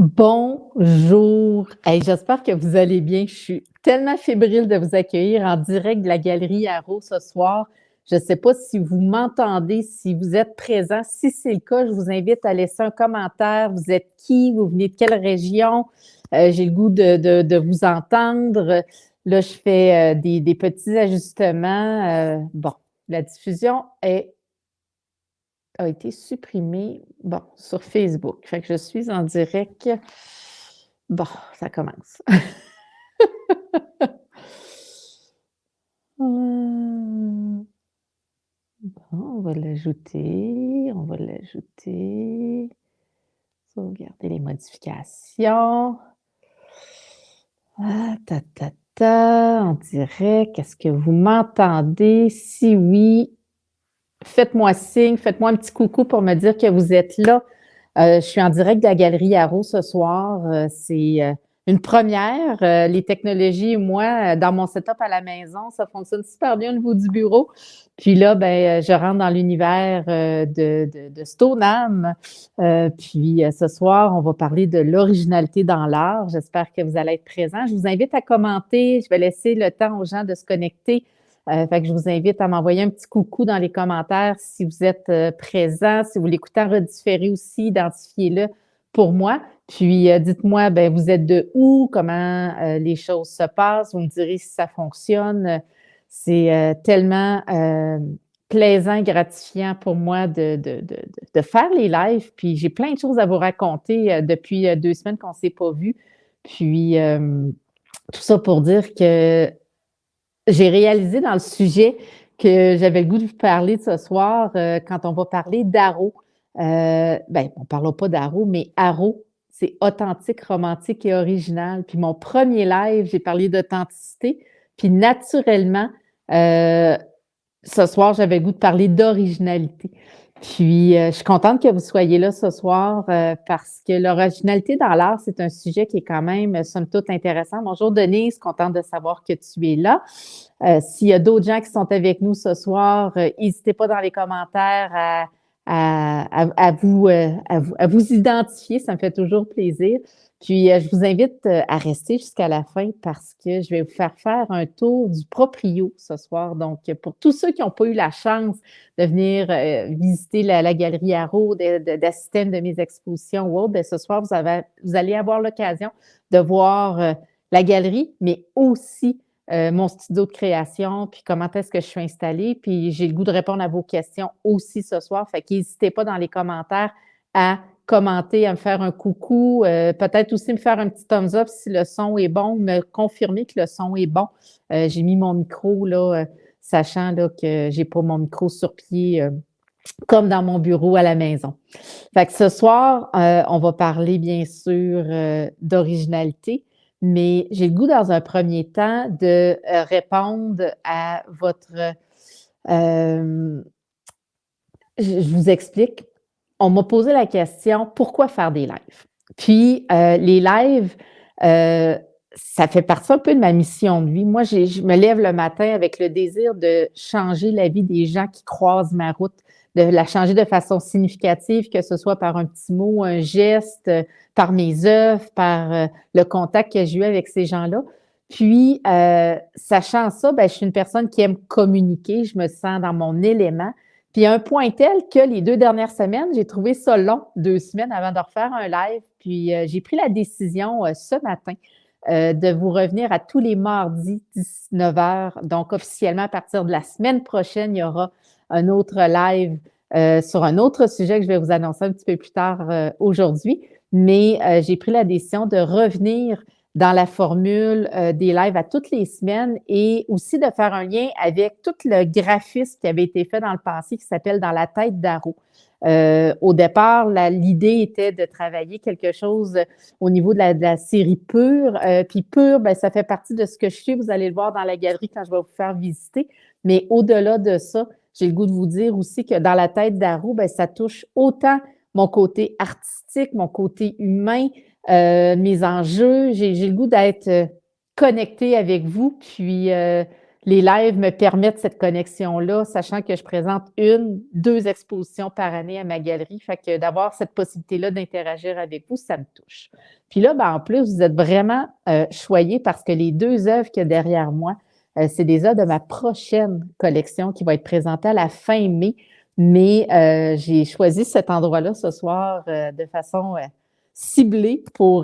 Bonjour. Hey, j'espère que vous allez bien. Je suis tellement fébrile de vous accueillir en direct de la galerie Haro ce soir. Je ne sais pas si vous m'entendez, si vous êtes présent. Si c'est le cas, je vous invite à laisser un commentaire. Vous êtes qui? Vous venez de quelle région? J'ai le goût de vous entendre. Là, je fais des petits ajustements. Bon, la diffusion a été supprimée, bon, sur Facebook. Fait que je suis en direct. Bon, ça commence. Bon, on va l'ajouter, on va l'ajouter. Sauvegarder les modifications. Ah, en direct. Est-ce que vous m'entendez? Si oui, faites-moi signe, faites-moi un petit coucou pour me dire que vous êtes là. Je suis en direct de la Galerie Haro ce soir. C'est une première. Les technologies, moi, dans mon setup à la maison, ça fonctionne super bien au niveau du bureau. Puis là, ben, je rentre dans l'univers de Stoneham. Puis ce soir, on va parler de l'originalité dans l'art. J'espère que vous allez être présents. Je vous invite à commenter. Je vais laisser le temps aux gens de se connecter. Fait que je vous invite à m'envoyer un petit coucou dans les commentaires si vous êtes présent, si vous l'écoutez en redifféré aussi, identifiez-le pour moi. Puis dites-moi, ben vous êtes de où, comment les choses se passent, vous me direz si ça fonctionne. C'est tellement plaisant et gratifiant pour moi de faire les lives. Puis j'ai plein de choses à vous raconter depuis 2 semaines qu'on ne s'est pas vu. Puis tout ça pour dire que j'ai réalisé dans le sujet que j'avais le goût de vous parler de ce soir quand on va parler d'Haro. Ben, on ne parlera pas d'Haro, mais Haro, c'est authentique, romantique et original. Puis mon premier live, j'ai parlé d'authenticité. Puis naturellement, euh, ce soir, j'avais le goût de parler d'originalité. Puis, je suis contente que vous soyez là ce soir parce que l'originalité dans l'art, c'est un sujet qui est quand même, somme toute, intéressant. Bonjour Denise, contente de savoir que tu es là. S'il y a d'autres gens qui sont avec nous ce soir, n'hésitez pas dans les commentaires à vous identifier, ça me fait toujours plaisir. Puis, je vous invite à rester jusqu'à la fin parce que je vais vous faire un tour du proprio ce soir. Donc, pour tous ceux qui n'ont pas eu la chance de venir visiter la galerie Haro, d'assister à une de mes expositions ou autre, bien, ce soir, vous allez avoir l'occasion de voir la galerie, mais aussi mon studio de création, puis comment est-ce que je suis installée. Puis j'ai le goût de répondre à vos questions aussi ce soir. Fait qu'hésitez pas dans les commentaires à commenter, à me faire un coucou, peut-être aussi me faire un petit thumbs up si le son est bon, me confirmer que le son est bon. J'ai mis mon micro là, sachant là, que j'ai pas mon micro sur pied comme dans mon bureau à la maison. Fait que ce soir, on va parler bien sûr d'originalité, mais j'ai le goût dans un premier temps de répondre à votre... euh, je vous explique. On m'a posé la question, pourquoi faire des lives? Puis, les lives, ça fait partie un peu de ma mission de vie. Moi, je me lève le matin avec le désir de changer la vie des gens qui croisent ma route, de la changer de façon significative, que ce soit par un petit mot, un geste, par mes œuvres, par le contact que j'ai eu avec ces gens-là. Puis, sachant ça, ben, je suis une personne qui aime communiquer, je me sens dans mon élément. Puis, à un point tel que les 2 dernières semaines, j'ai trouvé ça long, 2 semaines avant de refaire un live. Puis, j'ai pris la décision ce matin de vous revenir à tous les mardis, 19h. Donc, officiellement, à partir de la semaine prochaine, il y aura un autre live sur un autre sujet que je vais vous annoncer un petit peu plus tard aujourd'hui. Mais j'ai pris la décision de revenir dans la formule des lives à toutes les semaines et aussi de faire un lien avec tout le graphisme qui avait été fait dans le passé qui s'appelle Dans la tête d'Haro. Au départ, l'idée était de travailler quelque chose au niveau de la série Pure. Puis Pure, ben, ça fait partie de ce que je suis. Vous allez le voir dans la galerie quand je vais vous faire visiter. Mais au-delà de ça, j'ai le goût de vous dire aussi que dans la tête d'Haro, ben, ça touche autant mon côté artistique, mon côté humain, mes enjeux. J'ai le goût d'être connectée avec vous. Puis, les lives me permettent cette connexion-là, sachant que je présente 1, 2 expositions par année à ma galerie. Fait que d'avoir cette possibilité-là d'interagir avec vous, ça me touche. Puis là, ben, en plus, vous êtes vraiment choyés parce que les 2 œuvres qu'il y a derrière moi, c'est des œuvres de ma prochaine collection qui va être présentée à la fin mai. Mais j'ai choisi cet endroit-là ce soir de façon ciblée pour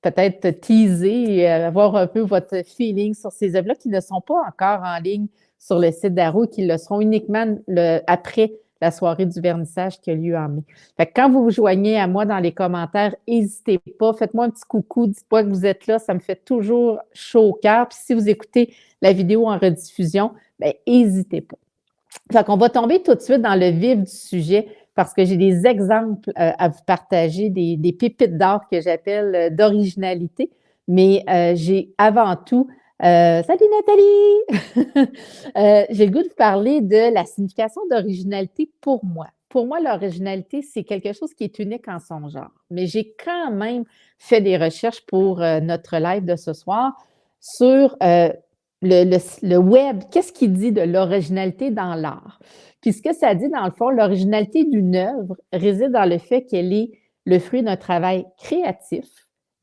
peut-être teaser et avoir un peu votre feeling sur ces œuvres-là qui ne sont pas encore en ligne sur le site d'Arrow et qui le seront uniquement après la soirée du vernissage qui a lieu en mai. Fait que quand vous vous joignez à moi dans les commentaires, n'hésitez pas, faites-moi un petit coucou, dites-moi que vous êtes là, ça me fait toujours chaud au cœur. Puis si vous écoutez la vidéo en rediffusion, bien, n'hésitez pas. Fait qu'on va tomber tout de suite dans le vif du sujet parce que j'ai des exemples à vous partager, des pépites d'or que j'appelle d'originalité. Mais j'ai avant tout, salut Nathalie! J'ai le goût de vous parler de la signification d'originalité pour moi. Pour moi, l'originalité, c'est quelque chose qui est unique en son genre. Mais j'ai quand même fait des recherches pour notre live de ce soir sur le web, qu'est-ce qu'il dit de l'originalité dans l'art? Puis ce que ça dit, dans le fond, l'originalité d'une œuvre réside dans le fait qu'elle est le fruit d'un travail créatif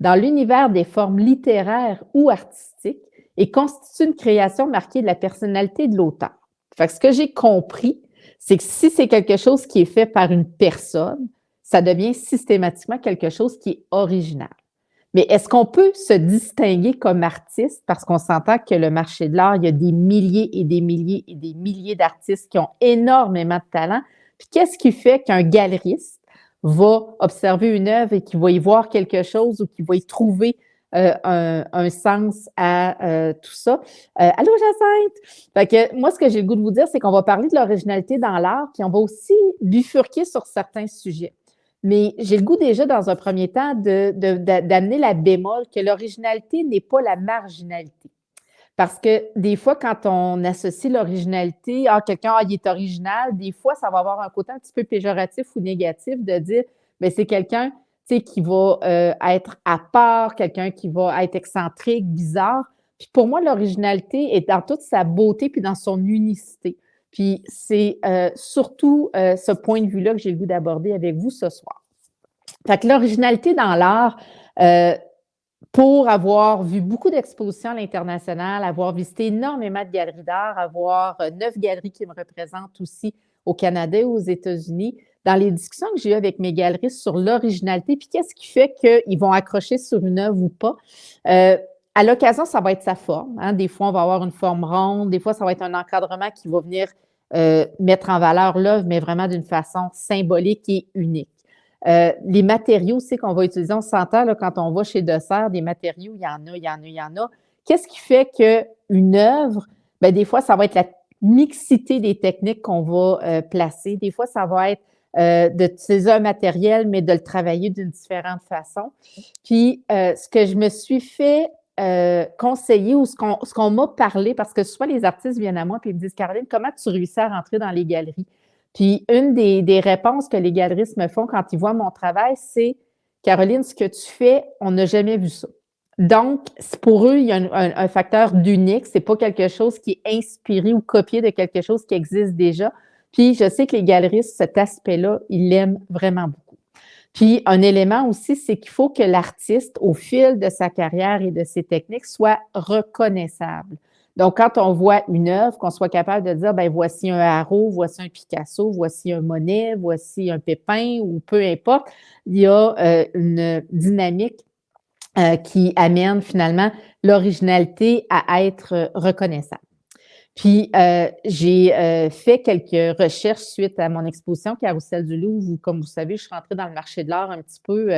dans l'univers des formes littéraires ou artistiques et constitue une création marquée de la personnalité de l'auteur. Fait que ce que j'ai compris, c'est que si c'est quelque chose qui est fait par une personne, ça devient systématiquement quelque chose qui est original. Mais est-ce qu'on peut se distinguer comme artiste? Parce qu'on s'entend que le marché de l'art, il y a des milliers et des milliers et des milliers d'artistes qui ont énormément de talent. Puis qu'est-ce qui fait qu'un galeriste va observer une œuvre et qui va y voir quelque chose ou qui va y trouver un sens à tout ça? Allô, Jacinthe! Fait que moi, ce que j'ai le goût de vous dire, c'est qu'on va parler de l'originalité dans l'art, puis on va aussi bifurquer sur certains sujets. Mais j'ai le goût déjà, dans un premier temps, d'amener la bémol que l'originalité n'est pas la marginalité. Parce que des fois, quand on associe l'originalité, quelqu'un, il est original, des fois, ça va avoir un côté un petit peu péjoratif ou négatif de dire, bien, c'est quelqu'un, tu sais, qui va être à part, quelqu'un qui va être excentrique, bizarre. Puis pour moi, l'originalité est dans toute sa beauté puis dans son unicité. Puis c'est surtout ce point de vue-là que j'ai le goût d'aborder avec vous ce soir. Fait que l'originalité dans l'art, pour avoir vu beaucoup d'expositions à l'international, avoir visité énormément de galeries d'art, avoir 9 galeries qui me représentent aussi au Canada et aux États-Unis, dans les discussions que j'ai eues avec mes galeristes sur l'originalité, puis qu'est-ce qui fait qu'ils vont accrocher sur une œuvre ou pas, à l'occasion, ça va être sa forme. Hein. Des fois, on va avoir une forme ronde, des fois, ça va être un encadrement qui va venir mettre en valeur l'œuvre, mais vraiment d'une façon symbolique et unique. Les matériaux aussi qu'on va utiliser, on s'entend là, quand on va chez Dessert, des matériaux, il y en a, il y en a, il y en a. Qu'est-ce qui fait qu'une œuvre, bien, des fois, ça va être la mixité des techniques qu'on va placer. Des fois, ça va être d'utiliser un matériel, mais de le travailler d'une différente façon. Puis, ce que je me suis fait conseiller ou ce qu'on m'a parlé, parce que souvent les artistes viennent à moi et ils me disent, Caroline, comment tu réussis à rentrer dans les galeries? Puis une des réponses que les galeristes me font quand ils voient mon travail, c'est Caroline, ce que tu fais, on n'a jamais vu ça. Donc, pour eux, il y a un facteur d'unique. C'est pas quelque chose qui est inspiré ou copié de quelque chose qui existe déjà. Puis, je sais que les galeristes, cet aspect-là, ils l'aiment vraiment beaucoup. Puis, un élément aussi, c'est qu'il faut que l'artiste, au fil de sa carrière et de ses techniques, soit reconnaissable. Donc, quand on voit une œuvre, qu'on soit capable de dire, ben voici un Arrow, voici un Picasso, voici un Monet, voici un Pépin, ou peu importe, il y a une dynamique qui amène finalement l'originalité à être reconnaissable. Puis, j'ai fait quelques recherches suite à mon exposition Carrousel du Louvre, où, comme vous savez, je suis rentrée dans le marché de l'art un petit peu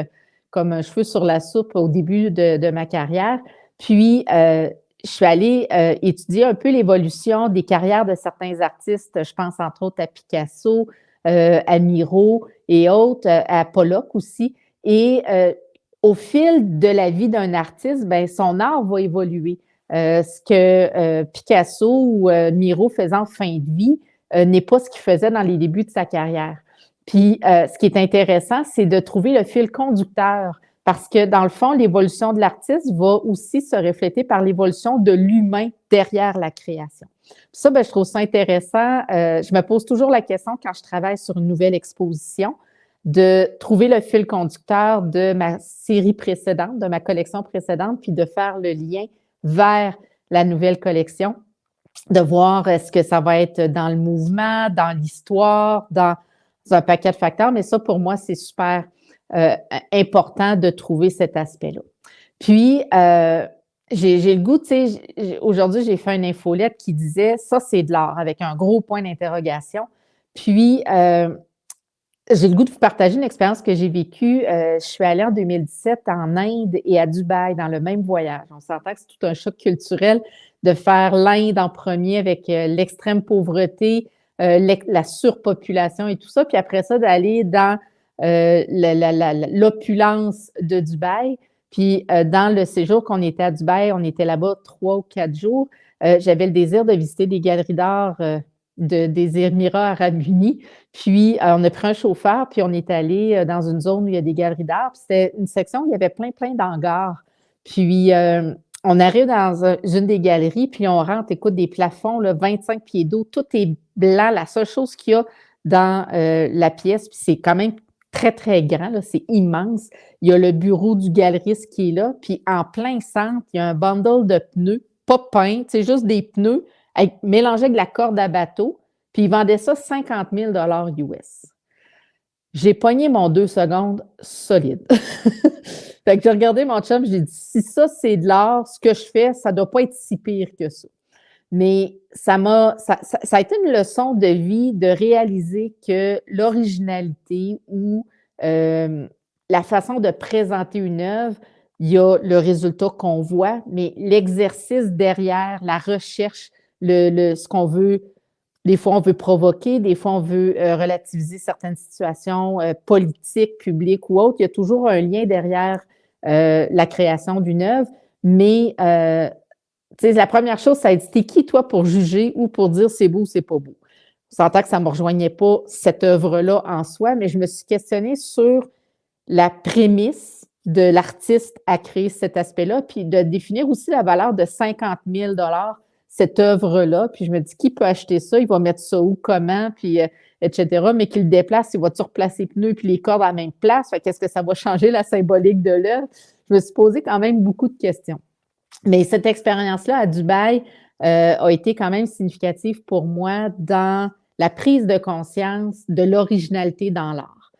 comme un cheveu sur la soupe au début de ma carrière. Puis, je suis allée étudier un peu l'évolution des carrières de certains artistes. Je pense entre autres à Picasso, à Miro et autres, à Pollock aussi. Et au fil de la vie d'un artiste, ben, son art va évoluer. Ce que Picasso ou Miro faisaient en fin de vie n'est pas ce qu'il faisait dans les débuts de sa carrière. Puis, ce qui est intéressant, c'est de trouver le fil conducteur parce que dans le fond, l'évolution de l'artiste va aussi se refléter par l'évolution de l'humain derrière la création. Puis ça, ben, je trouve ça intéressant. Je me pose toujours la question quand je travaille sur une nouvelle exposition de trouver le fil conducteur de ma série précédente, de ma collection précédente, puis de faire le lien vers la nouvelle collection, de voir est-ce que ça va être dans le mouvement, dans l'histoire, dans un paquet de facteurs, mais ça, pour moi, c'est super important de trouver cet aspect-là. Puis, j'ai le goût, tu sais, aujourd'hui, j'ai fait une infolette qui disait « ça, c'est de l'art » avec un gros point d'interrogation. Puis, j'ai le goût de vous partager une expérience que j'ai vécue. Je suis allée en 2017 en Inde et à Dubaï dans le même voyage. On s'entend que c'est tout un choc culturel de faire l'Inde en premier avec l'extrême pauvreté, la surpopulation et tout ça, puis après ça, d'aller dans l'opulence de Dubaï. Puis dans le séjour qu'on était à Dubaï, on était là-bas 3 ou 4 jours. J'avais le désir de visiter des galeries d'art des Émirats arabes unis. Puis, on a pris un chauffeur, puis on est allé dans une zone où il y a des galeries d'art. Puis c'était une section où il y avait plein d'hangars. Puis, on arrive dans une des galeries, puis on rentre, écoute, des plafonds, là, 25 pieds d'eau, tout est blanc. La seule chose qu'il y a dans la pièce, puis c'est quand même très grand, là, c'est immense. Il y a le bureau du galeriste qui est là, puis en plein centre, il y a un bundle de pneus, pas peints, c'est juste des pneus mélangés avec de la corde à bateau, puis ils vendaient ça 50 000 US. J'ai pogné mon 2 secondes solide. Fait que j'ai regardé mon chum, j'ai dit, si ça, c'est de l'art, ce que je fais, ça doit pas être si pire que ça. Mais ça a été une leçon de vie de réaliser que l'originalité ou la façon de présenter une œuvre, il y a le résultat qu'on voit, mais l'exercice derrière, la recherche, ce qu'on veut, des fois on veut provoquer, des fois on veut relativiser certaines situations politiques, publiques ou autres. Il y a toujours un lien derrière la création d'une œuvre, mais tu sais, la première chose, ça a été, t'es qui, toi, pour juger ou pour dire c'est beau ou c'est pas beau? On s'entend que ça ne me rejoignait pas, cette œuvre-là en soi, mais je me suis questionnée sur la prémisse de l'artiste à créer cet aspect-là, puis de définir aussi la valeur de 50 000 cette œuvre-là. Puis je me dis, qui peut acheter ça? Il va mettre ça où, comment, puis etc. Mais qu'il le déplace, il va-tu replacer les pneus puis les cordes à la même place? Fait qu'est-ce que ça va changer la symbolique de l'œuvre? Je me suis posé quand même beaucoup de questions. Mais cette expérience-là à Dubaï a été quand même significative pour moi dans la prise de conscience de l'originalité dans l'art.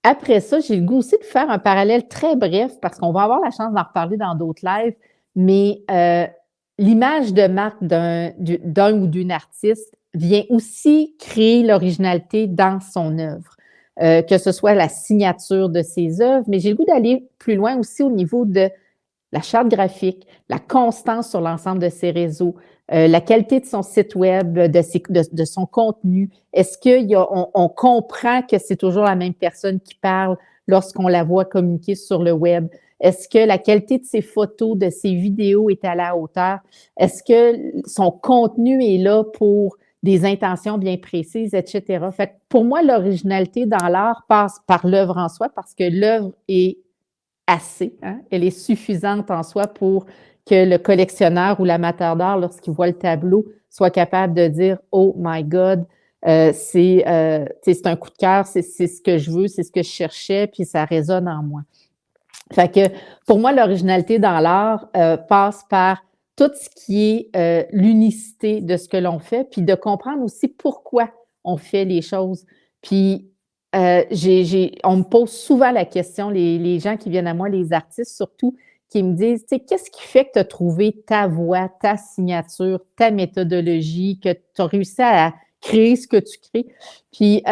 Après ça, j'ai le goût aussi de faire un parallèle très bref parce qu'on va avoir la chance d'en reparler dans d'autres lives, mais l'image de marque d'un ou d'une artiste vient aussi créer l'originalité dans son œuvre, que ce soit la signature de ses œuvres, mais j'ai le goût d'aller plus loin aussi au niveau de la charte graphique, la constance sur l'ensemble de ses réseaux, la qualité de son site web, de son contenu. Est-ce qu'on comprend que c'est toujours la même personne qui parle lorsqu'on la voit communiquer sur le web? Est-ce que la qualité de ses photos, de ses vidéos est à la hauteur? Est-ce que son contenu est là pour des intentions bien précises, etc. Fait que pour moi, l'originalité dans l'art passe par l'œuvre en soi parce que l'œuvre est assez, hein? Elle est suffisante en soi pour que le collectionneur ou l'amateur d'art, lorsqu'il voit le tableau, soit capable de dire « Oh my God, c'est un coup de cœur, c'est ce que je veux, c'est ce que je cherchais, puis ça résonne en moi. » Fait que pour moi, l'originalité dans l'art passe par tout ce qui est l'unicité de ce que l'on fait, puis de comprendre aussi pourquoi on fait les choses. Puis on me pose souvent la question, les gens qui viennent à moi, les artistes surtout, qui me disent, tu sais, qu'est-ce qui fait que tu as trouvé ta voix, ta signature, ta méthodologie, que tu as réussi à créer ce que tu crées? Puis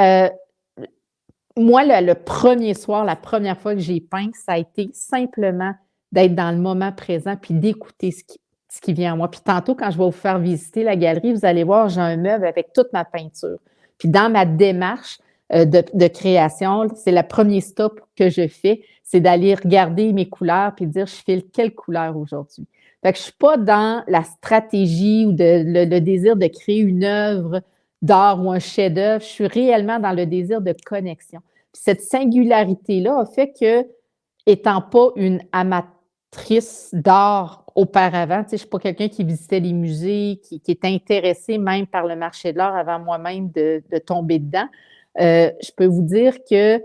moi, le premier soir, la première fois que j'ai peint, ça a été simplement d'être dans le moment présent puis d'écouter ce qui vient à moi. Puis tantôt, quand je vais vous faire visiter la galerie, vous allez voir, j'ai un meuble avec toute ma peinture. Puis dans ma démarche de création, c'est le premier stop que je fais, c'est d'aller regarder mes couleurs puis dire, je file quelle couleur aujourd'hui. Fait que je suis pas dans la stratégie ou le désir de créer une œuvre d'art ou un chef-d'œuvre, je suis réellement dans le désir de connexion. Puis cette singularité-là a fait que étant pas une amatrice d'art auparavant, tu sais, je suis pas quelqu'un qui visitait les musées, qui est intéressé même par le marché de l'art avant moi-même de tomber dedans. Je peux vous dire que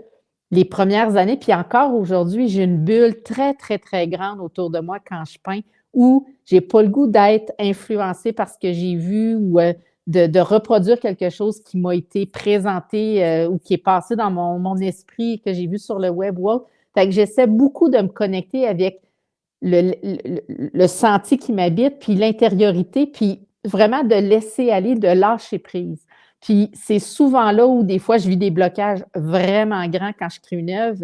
les premières années, puis encore aujourd'hui, j'ai une bulle très, très, très grande autour de moi quand je peins, où j'ai pas le goût d'être influencée par ce que j'ai vu ou de reproduire quelque chose qui m'a été présenté ou qui est passé dans mon esprit, que j'ai vu sur le web ou autre. Fait que j'essaie beaucoup de me connecter avec le sentier qui m'habite, puis l'intériorité, puis vraiment de laisser aller, de lâcher prise. Puis c'est souvent là où des fois je vis des blocages vraiment grands quand je crée une œuvre.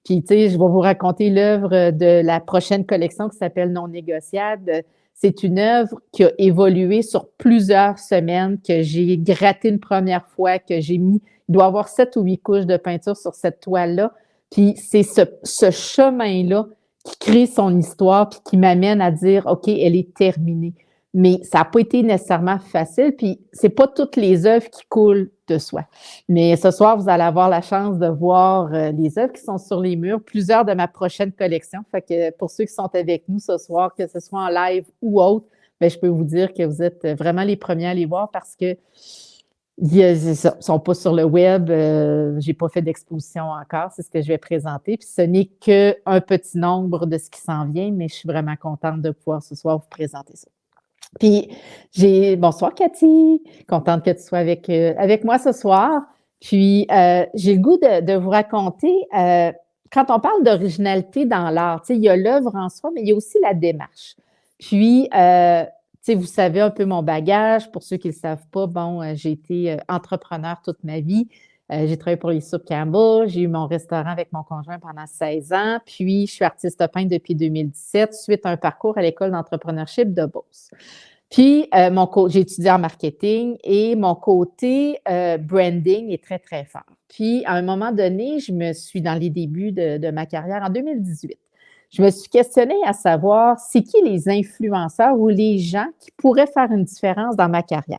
Puis tu sais, je vais vous raconter l'œuvre de la prochaine collection qui s'appelle Non négociable. C'est une œuvre qui a évolué sur plusieurs semaines, que j'ai gratté une première fois, que j'ai mis, il doit y avoir 7 ou 8 couches de peinture sur cette toile-là. Puis c'est ce chemin-là qui crée son histoire, puis qui m'amène à dire, OK, elle est terminée. Mais ça n'a pas été nécessairement facile, puis c'est pas toutes les œuvres qui coulent de soi. Mais ce soir, vous allez avoir la chance de voir les œuvres qui sont sur les murs, plusieurs de ma prochaine collection. Fait que pour ceux qui sont avec nous ce soir, que ce soit en live ou autre, bien, je peux vous dire que vous êtes vraiment les premiers à les voir parce que ils ne sont pas sur le web. J'ai pas fait d'exposition encore. C'est ce que je vais présenter. Puis ce n'est qu'un petit nombre de ce qui s'en vient, mais je suis vraiment contente de pouvoir ce soir vous présenter ça. Puis bonsoir Cathy, contente que tu sois avec moi ce soir. Puis j'ai le goût de vous raconter, quand on parle d'originalité dans l'art, tu sais, il y a l'œuvre en soi, mais il y a aussi la démarche. Puis, tu sais, vous savez un peu mon bagage. Pour ceux qui ne le savent pas, bon, j'ai été entrepreneur toute ma vie. J'ai travaillé pour les soupes Campbell. J'ai eu mon restaurant avec mon conjoint pendant 16 ans. Puis, je suis artiste peintre depuis 2017 suite à un parcours à l'école d'entrepreneurship de Beauce. Puis, j'ai étudié en marketing et mon côté branding est très, très fort. Puis, à un moment donné, je me suis dans les débuts de ma carrière en 2018. Je me suis questionnée à savoir c'est qui les influenceurs ou les gens qui pourraient faire une différence dans ma carrière.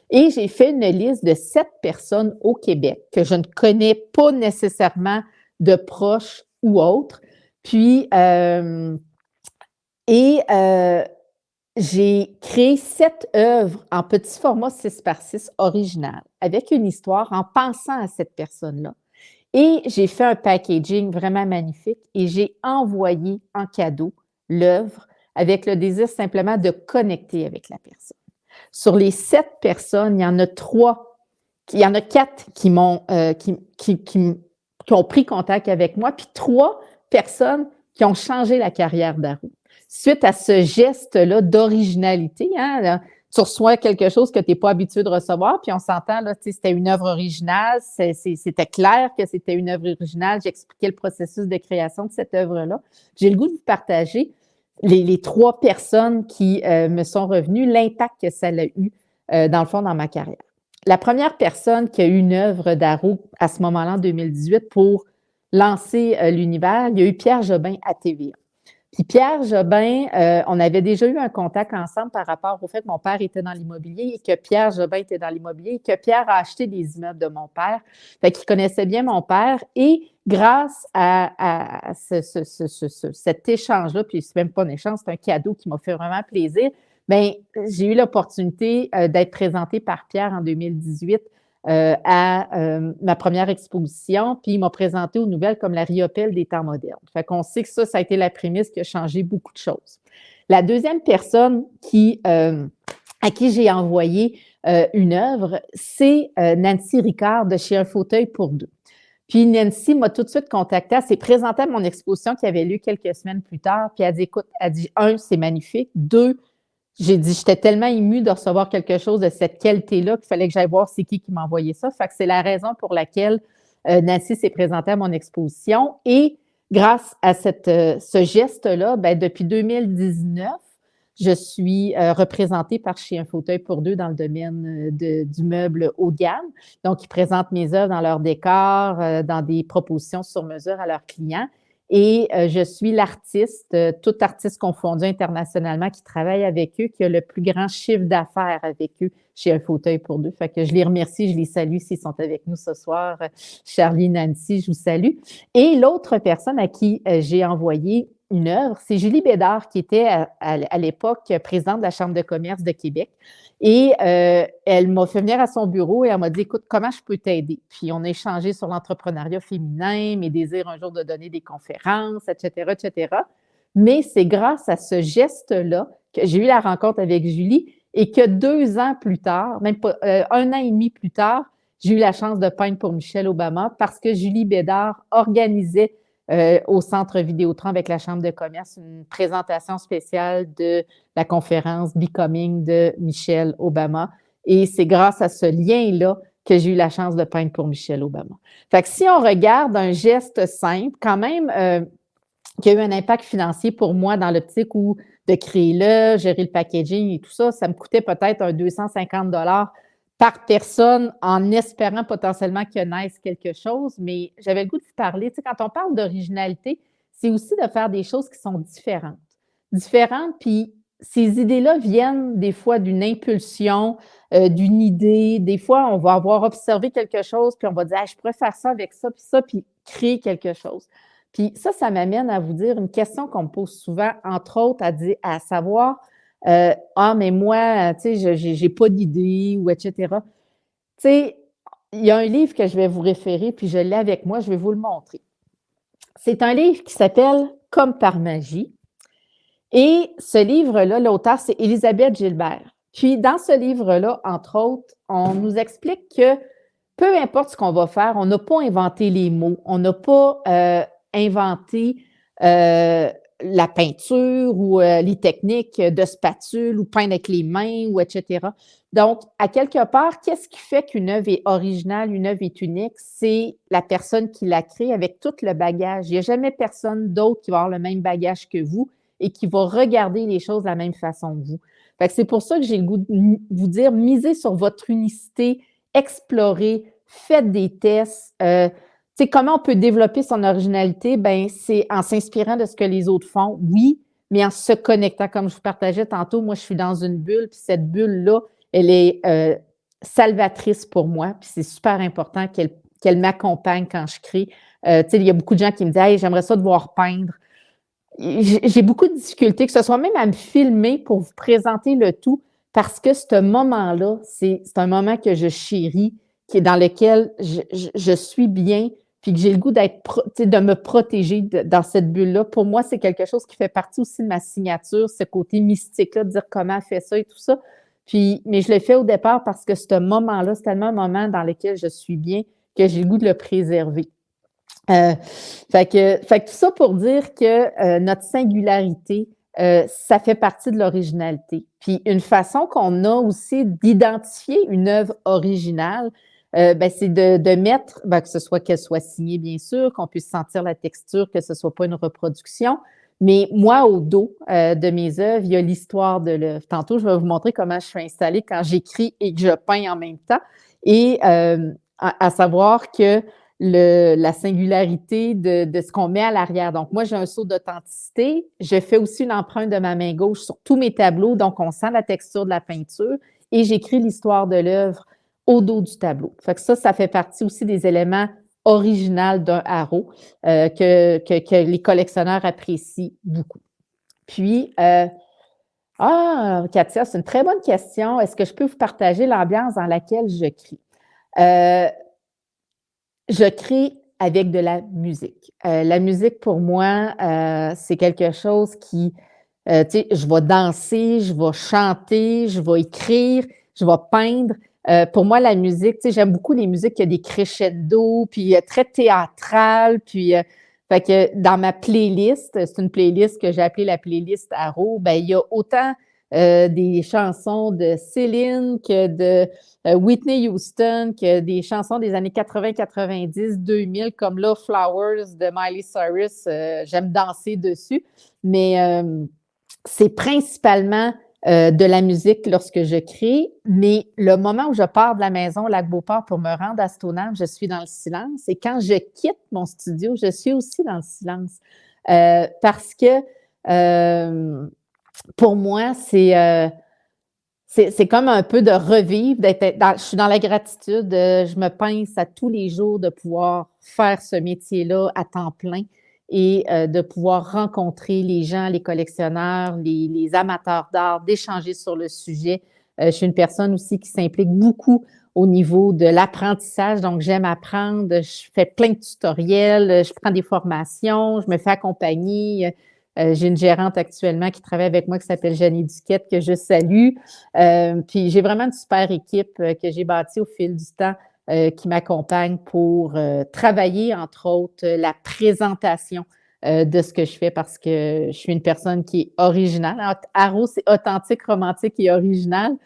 Et j'ai fait une liste de 7 personnes au Québec que je ne connais pas nécessairement de proches ou autres. Puis, j'ai créé 7 œuvres en petit format 6 par 6 originales avec une histoire en pensant à cette personne-là. Et j'ai fait un packaging vraiment magnifique et j'ai envoyé en cadeau l'œuvre avec le désir simplement de connecter avec la personne. Sur les 7 personnes, il y en a 4 qui m'ont qui ont pris contact avec moi, puis 3 personnes qui ont changé la carrière d'Arou. Suite à ce geste-là d'originalité, hein, là, tu reçois quelque chose que tu n'es pas habitué de recevoir, puis on s'entend, là, c'était une œuvre originale, c'était clair que c'était une œuvre originale, j'expliquais le processus de création de cette œuvre-là. J'ai le goût de vous partager les 3 personnes qui me sont revenues, l'impact que ça a eu, dans le fond, dans ma carrière. La première personne qui a eu une œuvre d'Arou à ce moment-là, en 2018, pour lancer l'univers, il y a eu Pierre Jobin à TVA. Puis Pierre Jobin, on avait déjà eu un contact ensemble par rapport au fait que mon père était dans l'immobilier et que Pierre Jobin était dans l'immobilier et que Pierre a acheté des immeubles de mon père. Fait qu'il connaissait bien mon père et grâce à cet échange-là, puis c'est même pas un échange, c'est un cadeau qui m'a fait vraiment plaisir, bien, j'ai eu l'opportunité d'être présentée par Pierre en 2018 à ma première exposition, puis il m'a présenté aux nouvelles comme la Riopelle des temps modernes. Fait qu'on sait que ça a été la prémisse qui a changé beaucoup de choses. La deuxième personne à qui j'ai envoyé une œuvre, c'est Nancy Ricard de chez Un fauteuil pour deux. Puis Nancy m'a tout de suite contactée, elle s'est présentée à mon exposition qui avait lieu quelques semaines plus tard, puis elle a dit, écoute, elle dit, 1, c'est magnifique, 2, j'ai dit, j'étais tellement émue de recevoir quelque chose de cette qualité-là qu'il fallait que j'aille voir c'est qui m'a envoyé ça. Fait que c'est la raison pour laquelle Nancy s'est présentée à mon exposition. Et grâce à ce geste-là, ben, depuis 2019, je suis représentée par chez Un fauteuil pour deux dans le domaine du meuble haut de gamme. Donc, ils présentent mes œuvres dans leur décor, dans des propositions sur mesure à leurs clients. et je suis l'artiste, toute artiste confondue internationalement qui travaille avec eux, qui a le plus grand chiffre d'affaires avec eux chez Un fauteuil pour deux. Fait que je les remercie, je les salue s'ils sont avec nous ce soir. Charlie, Nancy, je vous salue. Et l'autre personne à qui j'ai envoyé une œuvre, c'est Julie Bédard, qui était à l'époque présidente de la Chambre de commerce de Québec. Et elle m'a fait venir à son bureau et elle m'a dit, écoute, comment je peux t'aider? Puis on a échangé sur l'entrepreneuriat féminin, mes désirs un jour de donner des conférences, etc., etc. Mais c'est grâce à ce geste-là que j'ai eu la rencontre avec Julie et que 2 ans plus tard, même pas 1 an et demi plus tard, j'ai eu la chance de peindre pour Michelle Obama parce que Julie Bédard organisait au Centre Vidéotron avec la Chambre de commerce une présentation spéciale de la conférence Becoming de Michelle Obama. Et c'est grâce à ce lien-là que j'ai eu la chance de peindre pour Michelle Obama. Fait que si on regarde un geste simple, quand même, qui a eu un impact financier pour moi dans l'optique où de créer le, gérer le packaging et tout ça, ça me coûtait peut-être un 250 par personne en espérant potentiellement que naisse quelque chose, mais j'avais le goût de vous parler. Tu sais, quand on parle d'originalité, c'est aussi de faire des choses qui sont différentes. Différentes, puis ces idées-là viennent des fois d'une impulsion, d'une idée. Des fois, on va avoir observé quelque chose, puis on va dire ah, je pourrais faire ça, puis créer quelque chose. Puis ça m'amène à vous dire une question qu'on me pose souvent, entre autres, à savoir ah, mais moi, tu sais, j'ai pas d'idée ou etc. Tu sais, il y a un livre que je vais vous référer, puis je l'ai avec moi, je vais vous le montrer. C'est un livre qui s'appelle Comme par magie. Et ce livre-là, l'auteur, c'est Élisabeth Gilbert. Puis dans ce livre-là, entre autres, on nous explique que peu importe ce qu'on va faire, on n'a pas inventé les mots, on n'a pas inventé la peinture ou les techniques de spatule ou peindre avec les mains ou etc. Donc, à quelque part, qu'est-ce qui fait qu'une œuvre est originale, une œuvre est unique? C'est la personne qui l'a créée avec tout le bagage. Il n'y a jamais personne d'autre qui va avoir le même bagage que vous et qui va regarder les choses de la même façon que vous. Fait que c'est pour ça que j'ai le goût de vous dire, misez sur votre unicité, explorez, faites des tests. Comment on peut développer son originalité? Ben, c'est en s'inspirant de ce que les autres font, oui, mais en se connectant. Comme je vous partageais tantôt, moi, je suis dans une bulle, puis cette bulle-là, elle est salvatrice pour moi, puis c'est super important qu'elle m'accompagne quand je crée. Il y a beaucoup de gens qui me disent hey, j'aimerais ça devoir peindre. J'ai beaucoup de difficultés, que ce soit même à me filmer pour vous présenter le tout, parce que ce moment-là, c'est un moment que je chéris, qui est dans lequel je suis bien, puis que j'ai le goût de me protéger dans cette bulle-là. Pour moi, c'est quelque chose qui fait partie aussi de ma signature, ce côté mystique-là, de dire comment elle fait ça et tout ça. Puis, mais je le fais au départ parce que ce moment-là, c'est tellement un moment dans lequel je suis bien que j'ai le goût de le préserver. Fait que tout ça pour dire que notre singularité, ça fait partie de l'originalité. Puis une façon qu'on a aussi d'identifier une œuvre originale, c'est de mettre, qu'elle soit signée, bien sûr, qu'on puisse sentir la texture, que ce soit pas une reproduction. Mais moi, au dos de mes œuvres, il y a l'histoire de l'œuvre. Tantôt, je vais vous montrer comment je suis installée quand j'écris et que je peins en même temps. Et à savoir que la singularité de ce qu'on met à l'arrière. Donc, moi, j'ai un saut d'authenticité. Je fais aussi une empreinte de ma main gauche sur tous mes tableaux, donc on sent la texture de la peinture et j'écris l'histoire de l'œuvre au dos du tableau. Fait que ça fait partie aussi des éléments originaux d'un haro que les collectionneurs apprécient beaucoup. Puis, Katia, c'est une très bonne question. Est-ce que je peux vous partager l'ambiance dans laquelle je crie? Je crée avec de la musique. La musique, pour moi, c'est quelque chose qui, je vais danser, je vais chanter, je vais écrire, je vais peindre. Pour moi, la musique, j'aime beaucoup les musiques qui ont des crescendo, puis très théâtrales, puis fait que dans ma playlist, c'est une playlist que j'ai appelée la playlist Arrow, ben il y a autant des chansons de Céline que de Whitney Houston, que des chansons des années 80, 90, 2000, comme Love Flowers de Miley Cyrus. J'aime danser dessus, mais c'est principalement de la musique lorsque je crée, mais le moment où je pars de la maison Lac-Beauport pour me rendre à Stoneham, je suis dans le silence et quand je quitte mon studio, je suis aussi dans le silence. Parce que, pour moi, c'est comme un peu de revivre, je suis dans la gratitude, je me pince à tous les jours de pouvoir faire ce métier-là à temps plein et de pouvoir rencontrer les gens, les collectionneurs, les amateurs d'art, d'échanger sur le sujet. Je suis une personne aussi qui s'implique beaucoup au niveau de l'apprentissage, donc j'aime apprendre, je fais plein de tutoriels, je prends des formations, je me fais accompagner. J'ai une gérante actuellement qui travaille avec moi qui s'appelle Jeannie Duquette, que je salue. Puis j'ai vraiment une super équipe que j'ai bâtie au fil du temps qui m'accompagne pour travailler, entre autres, la présentation de ce que je fais parce que je suis une personne qui est originale. Arrow, c'est authentique, romantique et original.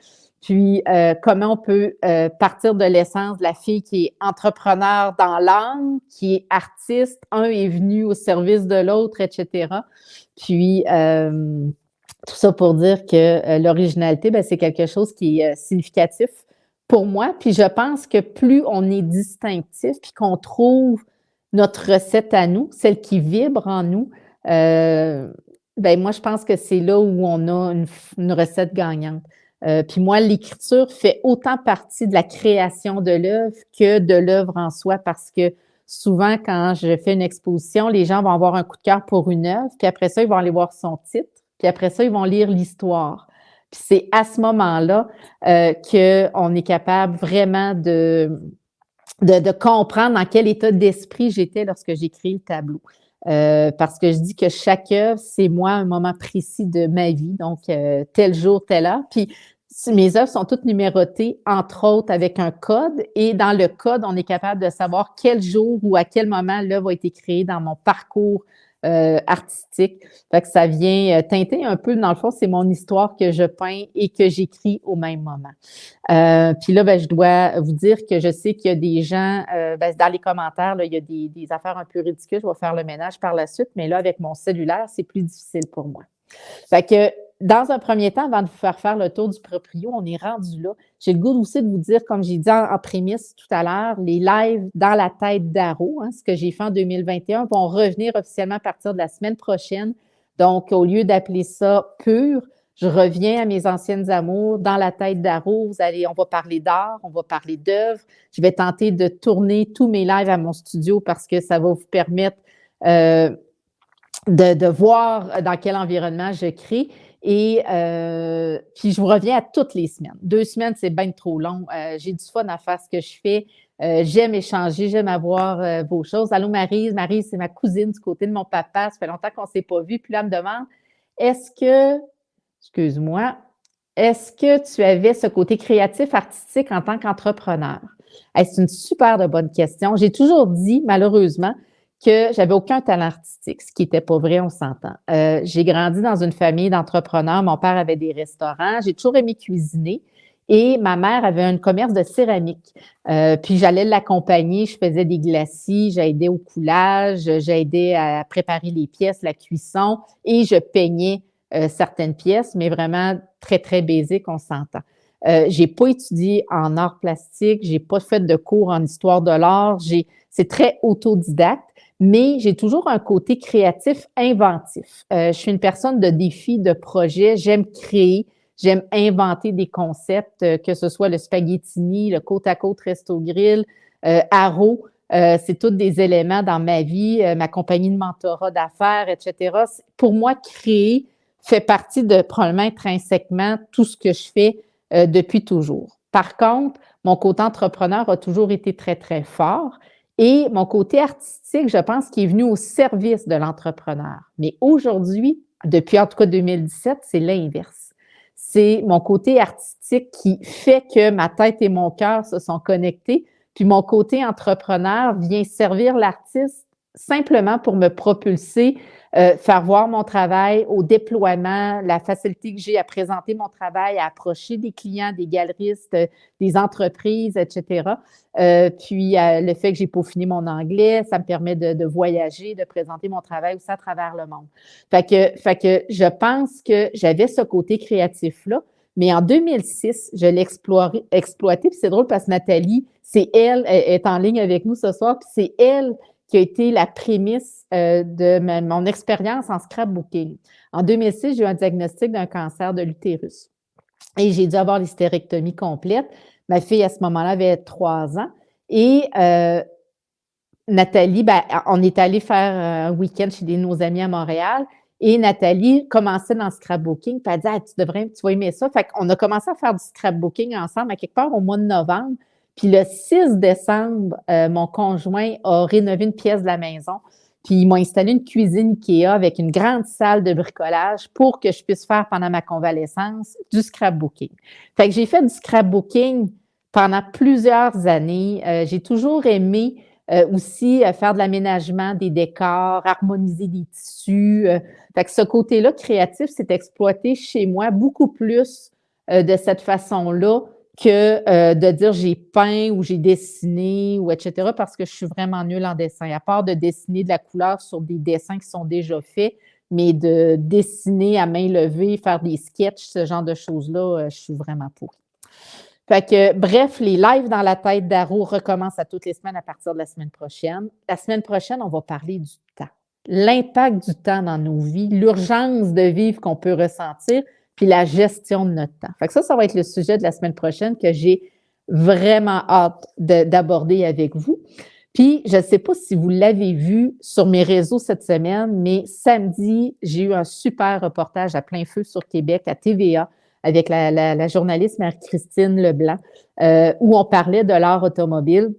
Puis, comment on peut partir de l'essence de la fille qui est entrepreneur dans l'âme, qui est artiste, un est venu au service de l'autre, etc. Puis, tout ça pour dire que l'originalité, ben, c'est quelque chose qui est significatif pour moi. Puis je pense que plus on est distinctif, puis qu'on trouve notre recette à nous, celle qui vibre en nous, ben moi, je pense que c'est là où on a une recette gagnante. Puis moi, l'écriture fait autant partie de la création de l'œuvre que de l'œuvre en soi parce que souvent, quand je fais une exposition, les gens vont avoir un coup de cœur pour une œuvre, puis après ça, ils vont aller voir son titre, puis après ça, ils vont lire l'histoire. Puis c'est à ce moment-là qu'on est capable vraiment de comprendre dans quel état d'esprit j'étais lorsque j'ai créé le tableau. Parce que je dis que chaque œuvre, c'est moi un moment précis de ma vie, donc tel jour, telle heure. Puis mes œuvres sont toutes numérotées, entre autres avec un code, et dans le code, on est capable de savoir quel jour ou à quel moment l'œuvre a été créée dans mon parcours artistique. Fait que ça vient teinter un peu, dans le fond, c'est mon histoire que je peins et que j'écris au même moment. Puis là, ben, je dois vous dire que je sais qu'il y a des gens, ben, dans les commentaires, là, il y a des affaires un peu ridicules. Je vais faire le ménage par la suite, mais là, avec mon cellulaire, c'est plus difficile pour moi. Fait que dans un premier temps, avant de vous faire le tour du proprio, on est rendu là. J'ai le goût aussi de vous dire, comme j'ai dit en prémisse tout à l'heure, les lives dans la tête d'Arrow, hein, ce que j'ai fait en 2021, vont revenir officiellement à partir de la semaine prochaine. Donc, au lieu d'appeler ça pur, je reviens à mes anciennes amours dans la tête d'Arrow. On va parler d'art, on va parler d'œuvres. Je vais tenter de tourner tous mes lives à mon studio parce que ça va vous permettre de voir dans quel environnement je crée. Et puis, je vous reviens à toutes les semaines. 2 semaines, c'est bien trop long. J'ai du fun à faire ce que je fais. J'aime échanger, j'aime avoir vos choses. Allô, Maryse. Maryse, c'est ma cousine du côté de mon papa. Ça fait longtemps qu'on ne s'est pas vu. Puis là, elle me demande, est-ce que, excuse-moi, est-ce que tu avais ce côté créatif, artistique en tant qu'entrepreneur? Hey, c'est une super de bonne question. J'ai toujours dit, malheureusement, que j'avais aucun talent artistique, ce qui n'était pas vrai, on s'entend. J'ai grandi dans une famille d'entrepreneurs. Mon père avait des restaurants. J'ai toujours aimé cuisiner. Et ma mère avait un commerce de céramique. Puis j'allais l'accompagner, je faisais des glacis, j'aidais au coulage, j'aidais à préparer les pièces, la cuisson et je peignais certaines pièces, mais vraiment très, très basique, on s'entend. J'ai pas étudié en art plastique, j'ai pas fait de cours en histoire de l'art, c'est très autodidacte, mais j'ai toujours un côté créatif, inventif. Je suis une personne de défis, de projets, j'aime créer, j'aime inventer des concepts, que ce soit le spaghettini, le côte à côte resto grill, Arrow, c'est tous des éléments dans ma vie, ma compagnie de mentorat d'affaires, etc. Pour moi, créer fait partie de probablement intrinsèquement tout ce que je fais depuis toujours. Par contre, mon côté entrepreneur a toujours été très, très fort et mon côté artistique, je pense qu'il est venu au service de l'entrepreneur. Mais aujourd'hui, depuis en tout cas 2017, c'est l'inverse. C'est mon côté artistique qui fait que ma tête et mon cœur se sont connectés, puis mon côté entrepreneur vient servir l'artiste simplement pour me propulser, faire voir mon travail au déploiement, la facilité que j'ai à présenter mon travail, à approcher des clients, des galeristes, des entreprises, et cetera. Puis le fait que j'ai peaufiné mon anglais, ça me permet de voyager, de présenter mon travail aussi à travers le monde. Fait que je pense que j'avais ce côté créatif-là, mais en 2006, je l'ai exploité, puis c'est drôle parce que Nathalie, elle est en ligne avec nous ce soir, puis c'est elle qui a été la prémisse de mon expérience en scrapbooking. En 2006, j'ai eu un diagnostic d'un cancer de l'utérus et j'ai dû avoir l'hystérectomie complète. Ma fille, à ce moment-là, avait 3 ans et Nathalie, ben, on est allé faire un week-end chez nos amis à Montréal et Nathalie commençait dans le scrapbooking. Puis elle dit, ah, tu vas aimer ça. Fait qu'on a commencé à faire du scrapbooking ensemble à quelque part au mois de novembre. Puis le 6 décembre, mon conjoint a rénové une pièce de la maison. Puis il m'a installé une cuisine IKEA avec une grande salle de bricolage pour que je puisse faire pendant ma convalescence du scrapbooking. Fait que j'ai fait du scrapbooking pendant plusieurs années. J'ai toujours aimé aussi faire de l'aménagement des décors, harmoniser des tissus. Fait que ce côté-là créatif s'est exploité chez moi beaucoup plus de cette façon-là que de dire j'ai peint ou j'ai dessiné ou etc. parce que je suis vraiment nulle en dessin. À part de dessiner de la couleur sur des dessins qui sont déjà faits, mais de dessiner à main levée, faire des sketchs, ce genre de choses-là, je suis vraiment pourrie. Fait que, bref, les lives dans la tête d'Aro recommencent à toutes les semaines à partir de la semaine prochaine. La semaine prochaine, on va parler du temps. L'impact du temps dans nos vies, l'urgence de vivre qu'on peut ressentir, puis la gestion de notre temps. Fait que ça va être le sujet de la semaine prochaine que j'ai vraiment hâte d'aborder avec vous. Puis, je ne sais pas si vous l'avez vu sur mes réseaux cette semaine, mais samedi, j'ai eu un super reportage à plein feu sur Québec, à TVA, avec la journaliste Marie-Christine Leblanc, où on parlait de l'art automobile.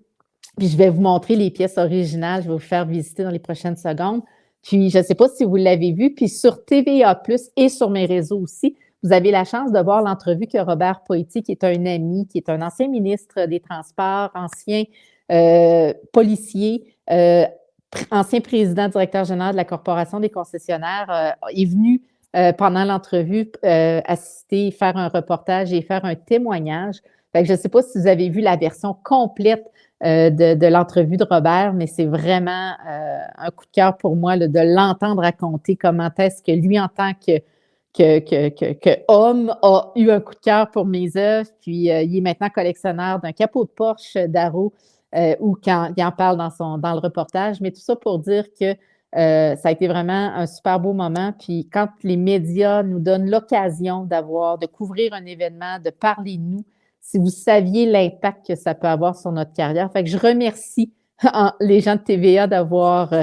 Puis je vais vous montrer les pièces originales, je vais vous faire visiter dans les prochaines secondes. Puis je ne sais pas si vous l'avez vu, puis sur TVA+, et sur mes réseaux aussi, vous avez la chance de voir l'entrevue que Robert Poitier, qui est un ami, qui est un ancien ministre des Transports, ancien policier, ancien président directeur général de la Corporation des concessionnaires, est venu pendant l'entrevue, assister, faire un reportage et faire un témoignage. Fait que je ne sais pas si vous avez vu la version complète de l'entrevue de Robert, mais c'est vraiment un coup de cœur pour moi là, de l'entendre raconter comment est-ce que lui, en tant que homme, a eu un coup de cœur pour mes œuvres. Puis il est maintenant collectionneur d'un capot de Porsche d'Aro, ou quand il en parle dans le reportage. Mais tout ça pour dire que ça a été vraiment un super beau moment. Puis quand les médias nous donnent l'occasion de couvrir un événement, de parler de nous, si vous saviez l'impact que ça peut avoir sur notre carrière. Fait que je remercie les gens de TVA d'avoir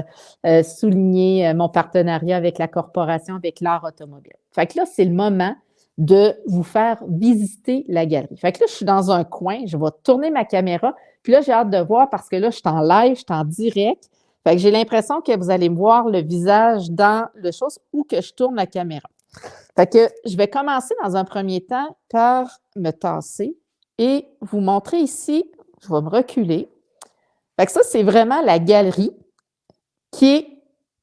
souligné mon partenariat avec la corporation, avec l'art automobile. Fait que là, c'est le moment de vous faire visiter la galerie. Fait que là, je suis dans un coin, je vais tourner ma caméra, puis là, j'ai hâte de voir parce que là, je suis en live, je suis en direct. Fait que j'ai l'impression que vous allez me voir le visage dans le chose ou que je tourne la caméra. Fait que je vais commencer dans un premier temps par me tasser et vous montrer ici, je vais me reculer. Fait que ça, c'est vraiment la galerie qui est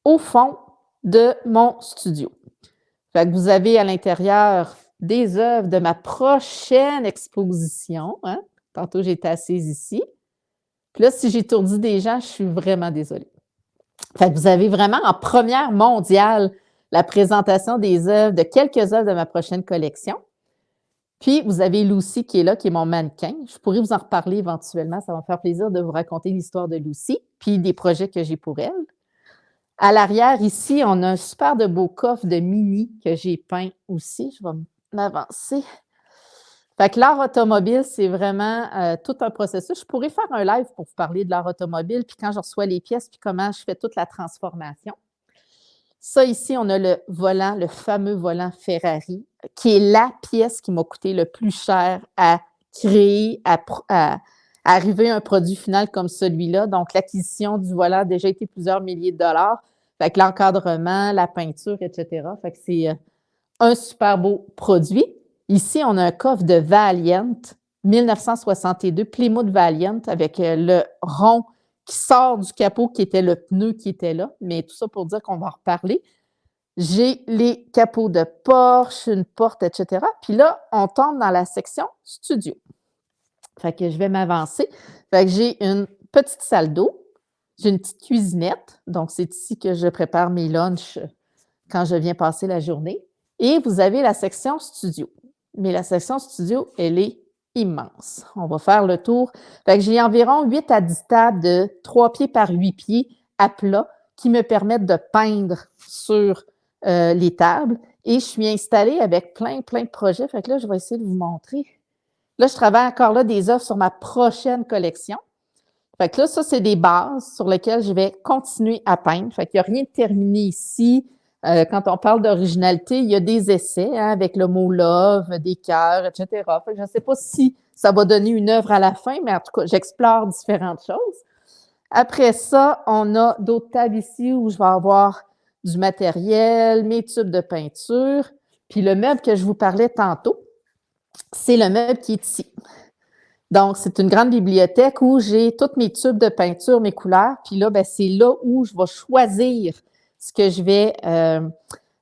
au fond de mon studio. Fait que vous avez à l'intérieur des œuvres de ma prochaine exposition. Hein? Tantôt, j'étais assise ici. Puis là, si j'étourdis des gens, je suis vraiment désolée. Fait que vous avez vraiment en première mondiale la présentation des œuvres, de quelques œuvres de ma prochaine collection. Puis, vous avez Lucy qui est là, qui est mon mannequin. Je pourrais vous en reparler éventuellement. Ça va me faire plaisir de vous raconter l'histoire de Lucy, puis des projets que j'ai pour elle. À l'arrière, ici, on a un super de beau coffre de mini que j'ai peint aussi. Je vais m'avancer. Fait que l'art automobile, c'est vraiment tout un processus. Je pourrais faire un live pour vous parler de l'art automobile, puis quand je reçois les pièces, puis comment je fais toute la transformation. Ça, ici, on a le volant, le fameux volant Ferrari, qui est la pièce qui m'a coûté le plus cher à créer, à arriver à un produit final comme celui-là. Donc, l'acquisition du volant a déjà été plusieurs milliers de dollars. Fait que l'encadrement, la peinture, etc. Fait que c'est un super beau produit. Ici, on a un coffre de Valiant, 1962, Plymouth Valiant, avec le rond qui sort du capot qui était le pneu qui était là, mais tout ça pour dire qu'on va en reparler. J'ai les capots de Porsche, une porte, etc. Puis là, on tombe dans la section studio. Fait que je vais m'avancer. Fait que j'ai une petite salle d'eau, j'ai une petite cuisinette, donc c'est ici que je prépare mes lunchs quand je viens passer la journée. Et vous avez la section studio. Mais la section studio, elle est immense. On va faire le tour. Fait que j'ai environ 8 à 10 tables de 3 pieds par 8 pieds à plat qui me permettent de peindre sur les tables. Et je suis installée avec plein de projets. Fait que là, je vais essayer de vous montrer. Là, je travaille encore là des œuvres sur ma prochaine collection. Fait que là, ça, c'est des bases sur lesquelles je vais continuer à peindre. Fait qu'il n'y a rien de terminé ici. Quand on parle d'originalité, il y a des essais hein, avec le mot love, des cœurs, etc. Fait que je ne sais pas si ça va donner une œuvre à la fin, mais en tout cas, j'explore différentes choses. Après ça, on a d'autres tables ici où je vais avoir du matériel, mes tubes de peinture. Puis le meuble que je vous parlais tantôt, c'est le meuble qui est ici. Donc, c'est une grande bibliothèque où j'ai tous mes tubes de peinture, mes couleurs. Puis là, ben, c'est là où je vais choisir ce que je vais,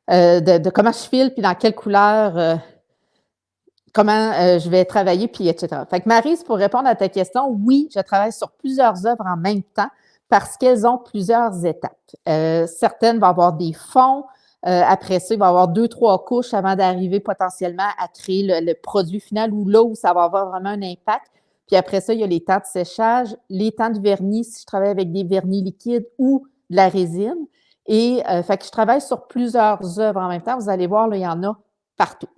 de comment je file, puis dans quelle couleur, comment je vais travailler, puis etc. Fait que Maryse, pour répondre à ta question, oui, je travaille sur plusieurs œuvres en même temps parce qu'elles ont plusieurs étapes. Certaines vont avoir des fonds. Après ça, il va y avoir 2-3 couches avant d'arriver potentiellement à créer le produit final ou là où ça va avoir vraiment un impact. Puis après ça, il y a les temps de séchage, les temps de vernis, si je travaille avec des vernis liquides ou de la résine. Et fait que je travaille sur plusieurs œuvres en même temps. Vous allez voir, là, il y en a partout.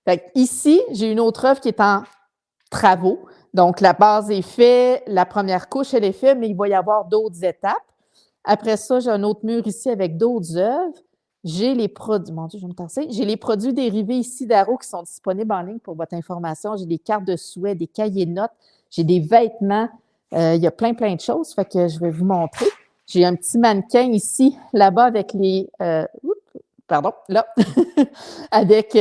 Fait que ici, j'ai une autre œuvre qui est en travaux. Donc, la base est faite, la première couche, elle est faite, mais il va y avoir d'autres étapes. Après ça, j'ai un autre mur ici avec d'autres œuvres. J'ai les produits, mon Dieu, je vais me tasser. J'ai les produits dérivés ici d'Aro qui sont disponibles en ligne pour votre information. J'ai des cartes de souhait, des cahiers de notes, j'ai des vêtements. Il y a plein de choses. Fait que je vais vous montrer. J'ai un petit mannequin ici, là-bas, avec les. Pardon, là, avec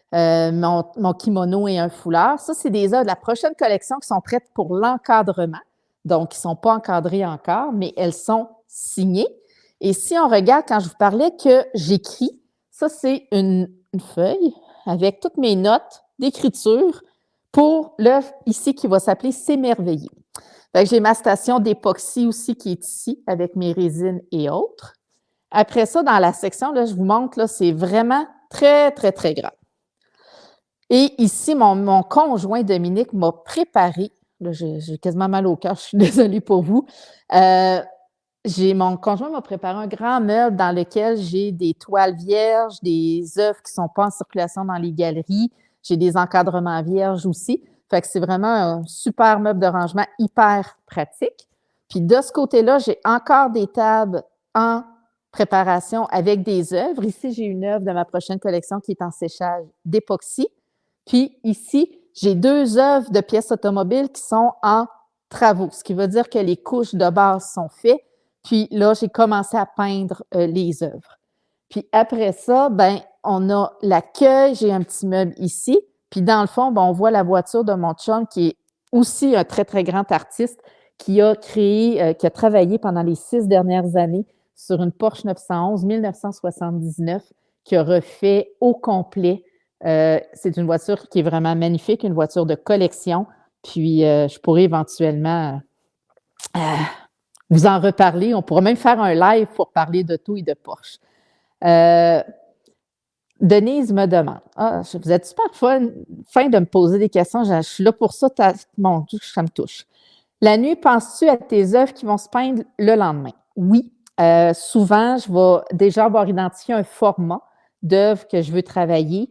mon kimono et un foulard. Ça, c'est des œuvres de la prochaine collection qui sont prêtes pour l'encadrement. Donc, ils ne sont pas encadrés encore, mais elles sont signées. Et si on regarde, quand je vous parlais que j'écris, ça, c'est une feuille avec toutes mes notes d'écriture pour l'œuvre ici qui va s'appeler S'émerveiller. J'ai ma station d'époxy aussi qui est ici avec mes résines et autres. Après ça, dans la section, là, je vous montre, là, c'est vraiment très grand. Et ici, mon conjoint Dominique m'a préparé, là, j'ai quasiment mal au cœur, je suis désolée pour vous. Mon conjoint m'a préparé un grand meuble dans lequel j'ai des toiles vierges, des œuvres qui ne sont pas en circulation dans les galeries, j'ai des encadrements vierges aussi. Fait que c'est vraiment un super meuble de rangement hyper pratique. Puis de ce côté-là, j'ai encore des tables en préparation avec des œuvres. Ici, j'ai une œuvre de ma prochaine collection qui est en séchage d'époxy. Puis ici, j'ai 2 œuvres de pièces automobiles qui sont en travaux, ce qui veut dire que les couches de base sont faites. Puis là, j'ai commencé à peindre les œuvres. Puis après ça, ben, on a l'accueil, j'ai un petit meuble ici. Puis dans le fond, ben, on voit la voiture de mon chum qui est aussi un très grand artiste qui a créé, qui a travaillé pendant les 6 dernières années sur une Porsche 911 1979 qui a refait au complet. C'est une voiture qui est vraiment magnifique, une voiture de collection. Puis je pourrais éventuellement vous en reparler. On pourra même faire un live pour parler d'auto et de Porsche. Denise me demande, vous êtes super fin de me poser des questions, je suis là pour ça, mon Dieu, ça me touche. La nuit, penses-tu à tes œuvres qui vont se peindre le lendemain? Oui. Souvent, je vais déjà avoir identifié un format d'œuvres que je veux travailler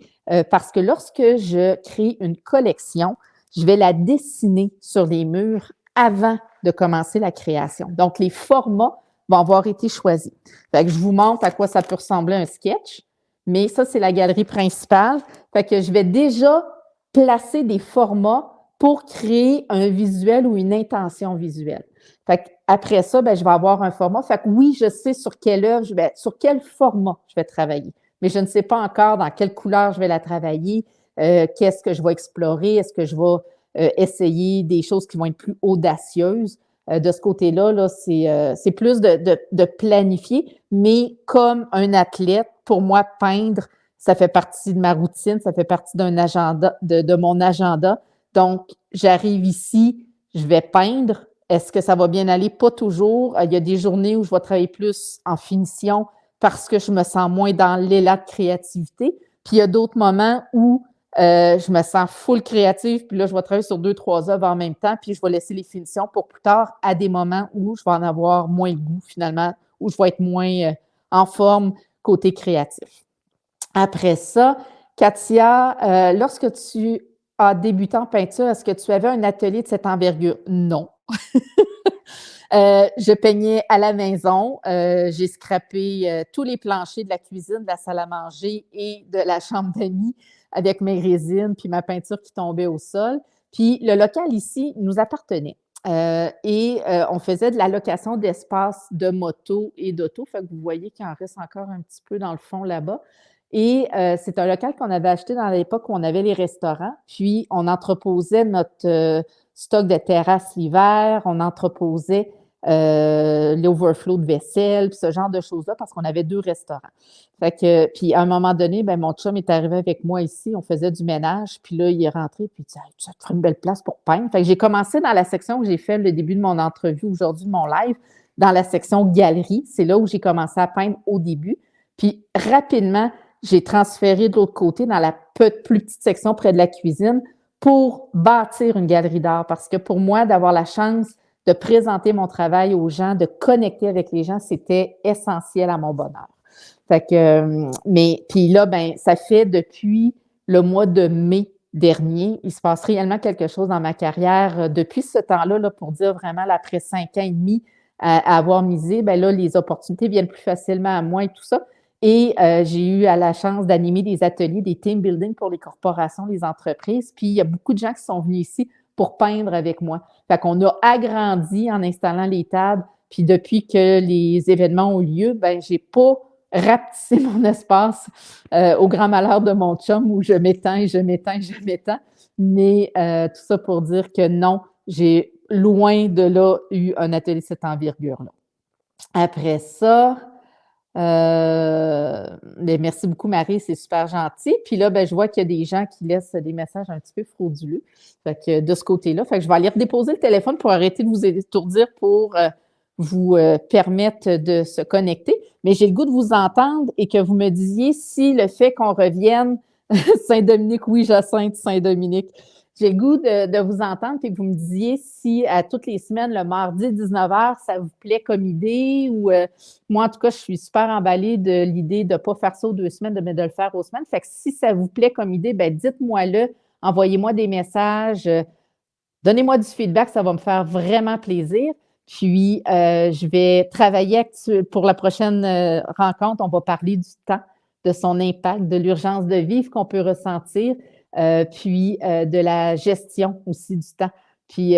parce que lorsque je crée une collection, je vais la dessiner sur les murs avant de commencer la création. Donc, les formats vont avoir été choisis. Fait que je vous montre à quoi ça peut ressembler un sketch, mais ça, c'est la galerie principale. Fait que je vais déjà placer des formats pour créer un visuel ou une intention visuelle. Fait qu'après ça, ben, je vais avoir un format. Fait que oui, je sais sur quelle œuvre, sur quel format je vais travailler. Mais je ne sais pas encore dans quelle couleur je vais la travailler, qu'est-ce que je vais explorer, est-ce que je vais essayer des choses qui vont être plus audacieuses. De ce côté-là, là, c'est plus de planifier, mais comme un athlète, pour moi, peindre, ça fait partie de ma routine, ça fait partie d'un agenda, de mon agenda. Donc, j'arrive ici, je vais peindre. Est-ce que ça va bien aller? Pas toujours. Il y a des journées où je vais travailler plus en finition parce que je me sens moins dans l'élan de créativité. Puis il y a d'autres moments où je me sens full créative, puis là, je vais travailler sur 2, 3 œuvres en même temps, puis je vais laisser les finitions pour plus tard, à des moments où je vais en avoir moins le goût, finalement, où je vais être moins en forme côté créatif. Après ça, Katia, lorsque tu as débuté en peinture, est-ce que tu avais un atelier de cette envergure? Non. Je peignais à la maison. J'ai scrappé tous les planchers de la cuisine, de la salle à manger et de la chambre d'amis avec mes résines puis ma peinture qui tombait au sol. Puis le local ici nous appartenait. On faisait de la location d'espace de moto et d'auto. Fait que vous voyez qu'il en reste encore un petit peu dans le fond là-bas. Et c'est un local qu'on avait acheté dans l'époque où on avait les restaurants. Puis on entreposait notre stock de terrasse l'hiver, on entreposait l'overflow de vaisselle, puis ce genre de choses-là, parce qu'on avait 2 restaurants. Fait que, puis à un moment donné, ben, mon chum est arrivé avec moi ici, on faisait du ménage, puis là, il est rentré, puis il dit hey, « ça te ferait une belle place pour peindre ». Fait que j'ai commencé dans la section où j'ai fait le début de mon entrevue aujourd'hui, de mon live, dans la section galerie. C'est là où j'ai commencé à peindre au début. Puis rapidement, j'ai transféré de l'autre côté dans la plus petite section près de la cuisine pour bâtir une galerie d'art. Parce que pour moi, d'avoir la chance de présenter mon travail aux gens, de connecter avec les gens, c'était essentiel à mon bonheur. Fait que, mais puis là, ben, ça fait depuis le mois de mai dernier, il se passe réellement quelque chose dans ma carrière. Depuis ce temps-là, là, pour dire vraiment, après 5 ans et demi à avoir misé, ben là, les opportunités viennent plus facilement à moi et tout ça. Et j'ai eu la chance d'animer des ateliers, des team building pour les corporations, les entreprises. Puis il y a beaucoup de gens qui sont venus ici pour peindre avec moi. Fait qu'on a agrandi en installant les tables. Puis depuis que les événements ont lieu, ben j'ai pas rapetissé mon espace au grand malheur de mon chum où je m'éteins, je m'éteins, je m'éteins. Mais tout ça pour dire que non, j'ai loin de là eu un atelier de cette envergure-là. Après ça, mais merci beaucoup, Marie, c'est super gentil. Puis là, ben, je vois qu'il y a des gens qui laissent des messages un petit peu frauduleux. Fait que de ce côté-là, fait que je vais aller redéposer le téléphone pour arrêter de vous étourdir pour vous permettre de se connecter. Mais j'ai le goût de vous entendre et que vous me disiez si le fait qu'on revienne Saint-Dominique, oui, Jacinthe, Saint-Dominique. J'ai le goût de vous entendre et que vous me disiez si à toutes les semaines, le mardi 19h, ça vous plaît comme idée ou moi, en tout cas, je suis super emballée de l'idée de ne pas faire ça aux 2 semaines, mais de le faire aux semaines. Fait que si ça vous plaît comme idée, ben dites-moi-le, envoyez-moi des messages, donnez-moi du feedback, ça va me faire vraiment plaisir. Puis, je vais travailler pour la prochaine rencontre, on va parler du temps, de son impact, de l'urgence de vivre qu'on peut ressentir, puis de la gestion aussi du temps. Puis,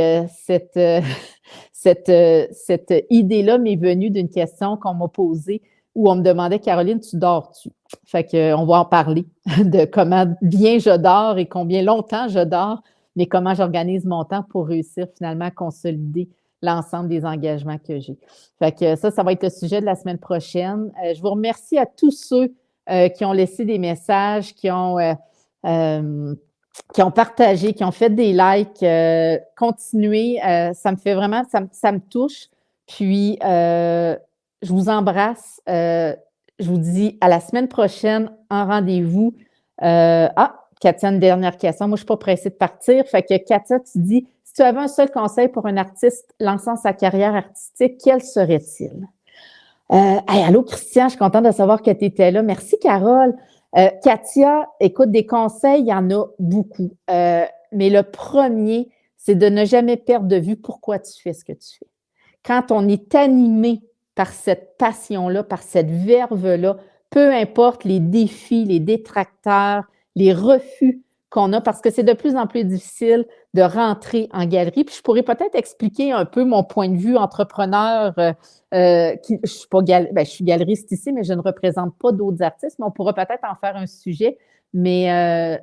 cette idée-là m'est venue d'une question qu'on m'a posée où on me demandait, Caroline, tu dors-tu? Fait qu'on va en parler de comment bien je dors et combien longtemps je dors, mais comment j'organise mon temps pour réussir finalement à consolider l'ensemble des engagements que j'ai. Fait que ça va être le sujet de la semaine prochaine. Je vous remercie à tous ceux qui ont laissé des messages, qui ont partagé, qui ont fait des likes. Continuez, ça me fait vraiment, ça me touche. Puis, je vous embrasse. Je vous dis à la semaine prochaine en rendez-vous. Katia, une dernière question. Moi, je ne suis pas pressée de partir. Fait que Katia, tu dis, si tu avais un seul conseil pour un artiste lançant sa carrière artistique, quel serait-il? Hey, allô, Christian, je suis contente de savoir que tu étais là. Merci, Carole. Katia, écoute, des conseils, il y en a beaucoup. Mais le premier, c'est de ne jamais perdre de vue pourquoi tu fais ce que tu fais. Quand on est animé par cette passion-là, par cette verve-là, peu importe les défis, les détracteurs, les refus qu'on a, parce que c'est de plus en plus difficile de rentrer en galerie. Puis je pourrais peut-être expliquer un peu mon point de vue entrepreneur. Je suis pas je suis galeriste ici, mais je ne représente pas d'autres artistes, mais on pourra peut-être en faire un sujet. Mais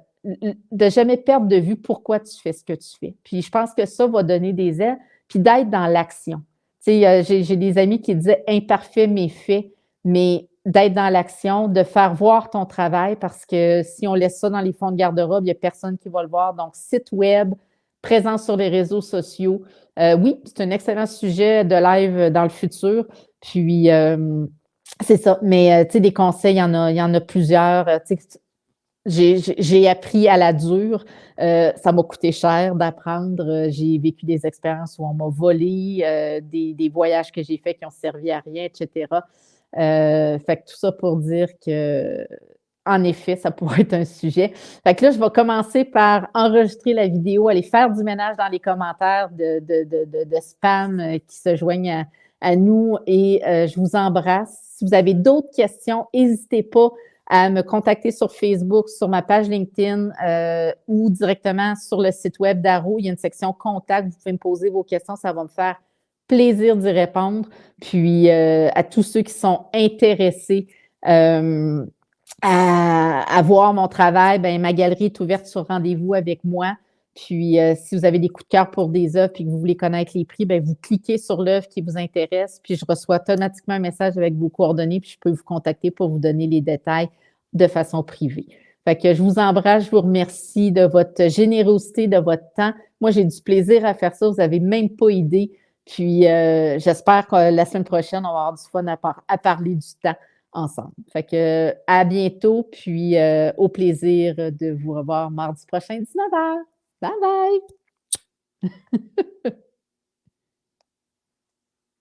de jamais perdre de vue pourquoi tu fais ce que tu fais. Puis je pense que ça va donner des ailes, puis d'être dans l'action. Tu sais, j'ai des amis qui disaient imparfait mais fait, mais d'être dans l'action, de faire voir ton travail parce que si on laisse ça dans les fonds de garde-robe, il n'y a personne qui va le voir. Donc, site web, présence sur les réseaux sociaux. Oui, c'est un excellent sujet de live dans le futur. Puis, c'est ça. Mais, tu sais, des conseils, il y en a plusieurs. Tu sais, j'ai appris à la dure. Ça m'a coûté cher d'apprendre. J'ai vécu des expériences où on m'a volé, des voyages que j'ai faits qui ont servi à rien, etc. Fait que tout ça pour dire que, en effet, ça pourrait être un sujet. Fait que là, je vais commencer par enregistrer la vidéo, aller faire du ménage dans les commentaires de spam qui se joignent à nous et je vous embrasse. Si vous avez d'autres questions, n'hésitez pas à me contacter sur Facebook, sur ma page LinkedIn ou directement sur le site web d'Arrow. Il y a une section contact. Vous pouvez me poser vos questions. Ça va me faire plaisir d'y répondre. Puis à tous ceux qui sont intéressés à voir mon travail, ben, ma galerie est ouverte sur rendez-vous avec moi. Puis, si vous avez des coups de cœur pour des œuvres et que vous voulez connaître les prix, ben, vous cliquez sur l'œuvre qui vous intéresse, puis je reçois automatiquement un message avec vos coordonnées, puis je peux vous contacter pour vous donner les détails de façon privée. Fait que je vous embrasse, je vous remercie de votre générosité, de votre temps. Moi, j'ai du plaisir à faire ça, vous n'avez même pas idée. Puis, j'espère que la semaine prochaine, on va avoir du fun à parler du temps ensemble. Fait que à bientôt, puis au plaisir de vous revoir mardi prochain, 19h. Bye bye!